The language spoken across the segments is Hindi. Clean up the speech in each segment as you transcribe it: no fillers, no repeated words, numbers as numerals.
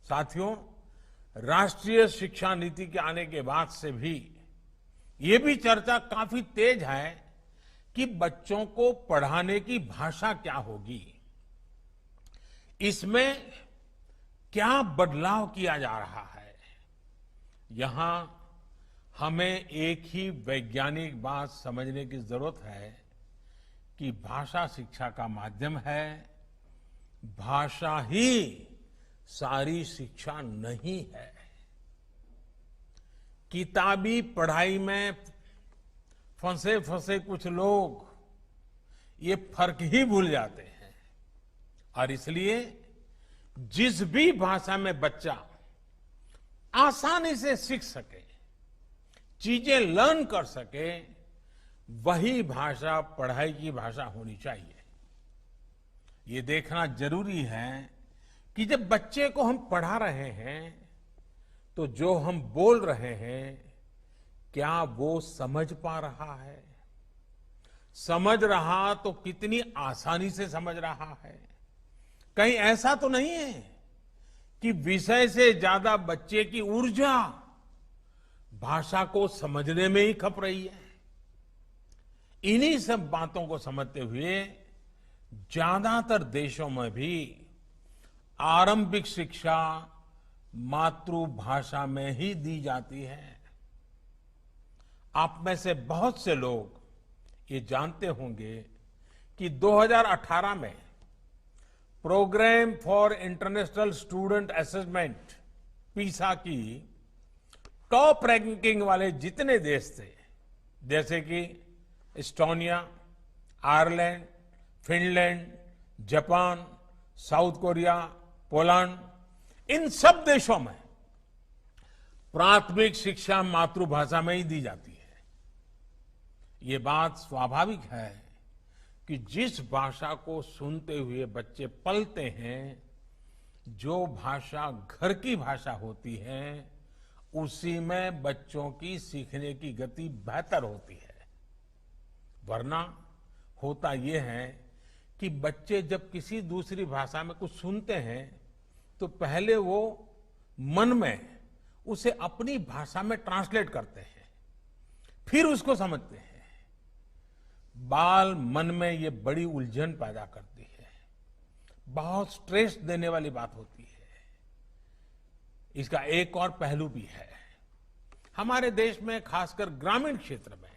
साथियों, राष्ट्रीय शिक्षा नीति के आने के बाद से भी ये भी चर्चा काफी तेज है कि बच्चों को पढ़ाने की भाषा क्या होगी, इसमें क्या बदलाव किया जा रहा है। यहां हमें एक ही वैज्ञानिक बात समझने की जरूरत है कि भाषा शिक्षा का माध्यम है, भाषा ही सारी शिक्षा नहीं है। किताबी पढ़ाई में फंसे फंसे कुछ लोग ये फर्क ही भूल जाते हैं और इसलिए जिस भी भाषा में बच्चा आसानी से सीख सके, चीजें लर्न कर सके, वही भाषा पढ़ाई की भाषा होनी चाहिए। ये देखना जरूरी है कि जब बच्चे को हम पढ़ा रहे हैं तो जो हम बोल रहे हैं क्या वो समझ पा रहा है, समझ रहा तो कितनी आसानी से समझ रहा है। कहीं ऐसा तो नहीं है कि विषय से ज्यादा बच्चे की ऊर्जा भाषा को समझने में ही खप रही है। इन्हीं सब बातों को समझते हुए ज्यादातर देशों में भी आरंभिक शिक्षा मातृभाषा में ही दी जाती है। आप में से बहुत से लोग ये जानते होंगे कि 2018 में programme for international student assessment PISA की टॉप रैंकिंग वाले जितने देश थे, जैसे कि Estonia, Ireland, Finland, Japan, South Korea, Poland, इन सब देशों में प्राथमिक शिक्षा मातृभाषा में ही दी जाती है। ये बात स्वाभाविक है कि जिस भाषा को सुनते हुए बच्चे पलते हैं, जो भाषा घर की भाषा होती है, उसी में बच्चों की सीखने की गति बेहतर होती है। वरना होता यह है कि बच्चे जब किसी दूसरी भाषा में कुछ सुनते हैं तो पहले वो मन में उसे अपनी भाषा में ट्रांसलेट करते हैं, फिर उसको समझते हैं। बाल मन में ये बड़ी उलझन पैदा करती है, बहुत स्ट्रेस देने वाली बात होती है। इसका एक और पहलू भी है। हमारे देश में खासकर ग्रामीण क्षेत्र में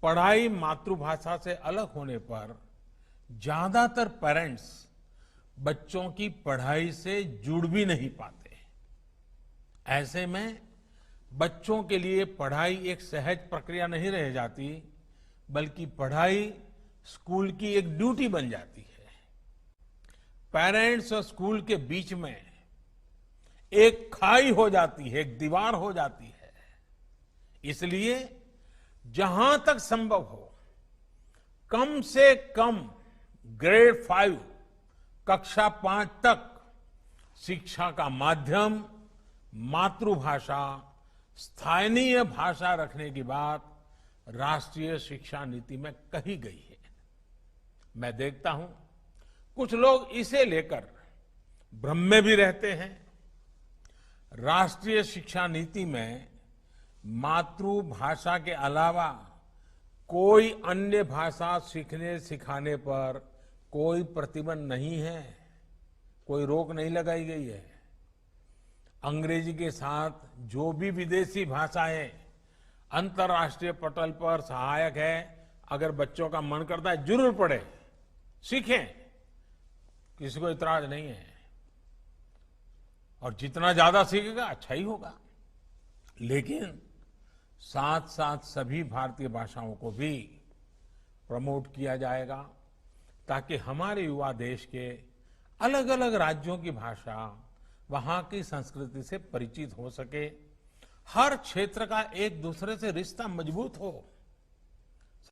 पढ़ाई मातृभाषा से अलग होने पर ज्यादातर पेरेंट्स बच्चों की पढ़ाई से जुड़ भी नहीं पाते। ऐसे में बच्चों के लिए पढ़ाई एक सहज प्रक्रिया नहीं रह जाती, बल्कि पढ़ाई स्कूल की एक ड्यूटी बन जाती है। पेरेंट्स और स्कूल के बीच में एक खाई हो जाती है, एक दीवार हो जाती है। इसलिए जहां तक संभव हो, कम से कम ग्रेड 5 कक्षा 5 तक शिक्षा का माध्यम मातृभाषा, स्थानीय भाषा रखने की बात राष्ट्रीय शिक्षा नीति में कही गई है। मैं देखता हूं कुछ लोग इसे लेकर भ्रम में भी रहते हैं। राष्ट्रीय शिक्षा नीति में मातृभाषा के अलावा कोई अन्य भाषा सीखने सिखाने पर कोई प्रतिबंध नहीं है, कोई रोक नहीं लगाई गई है। अंग्रेजी के साथ जो भी विदेशी भाषाएं अंतर्राष्ट्रीय पटल पर सहायक है, अगर बच्चों का मन करता है जरूर पढ़े, सीखें, किसी को इतराज नहीं है। और जितना ज्यादा सीखेगा अच्छा ही होगा। लेकिन साथ साथ सभी भारतीय भाषाओं को भी प्रमोट किया जाएगा ताकि हमारे युवा देश के अलग अलग राज्यों की भाषा, वहां की संस्कृति से परिचित हो सके, हर क्षेत्र का एक दूसरे से रिश्ता मजबूत हो।